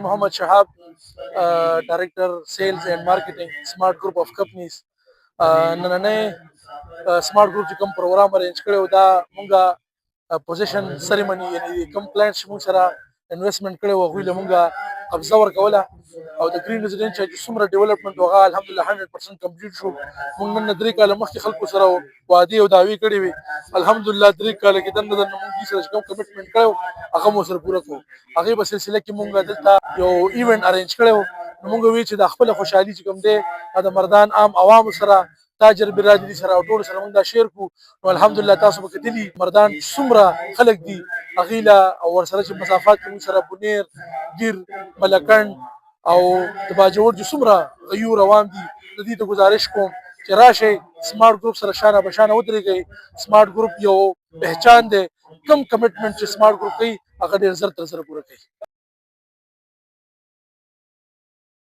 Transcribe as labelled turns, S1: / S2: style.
S1: Muhammad Shahab, Director Sales and Marketing, Smart Group of Companies. نننې سمارټ ګروپ چې کوم پروګرام ارینج کړی و دا مونږه پوزیشن سریمني یعنی کوم کلاینټ چې مونږ سره انویسټمنټ کړی و هغوی له مونږه قبضه ورکوله او د گرین ریزیډنټ چې څومره ډیولپمنټ هغه الحمدلله 100% کمپلیټ شو. مونږ نن 3 کاله مخکې خلکو سره وعدې او دعوې کړې وې، الحمدلله 3 کاله کې دننه مونږ دوی سره چې کوم کمیټمنټ کړی هغه مو سره پوره کړو. هغې په سلسله کې مونږ دلته یو ایونټ ارینج کړی و. نو مونږ وی چې د خپل خوشحالي چې کوم دی د مردان عام عوامو سره تاجر برادري سره او ټول سره مونږ دا شیر کو. نو الحمدلله تاسو به کتلی مردان څومره خلک دي هغې له او ورسره چې مسافات کې مونږ سره بونیر ګیر ملکنډ او د باجوړ چې څومره غیور عوام دي د دې ته ګزارش کوم چې راشئ سمارټ ګروپ سره شانه بشانه ودرېږئ. سمارټ ګروپ یو پہچان دی، کم کمټمنټ چې سمارټ ګروپ کوي هغه ډېر زر تر زره پوره کوي.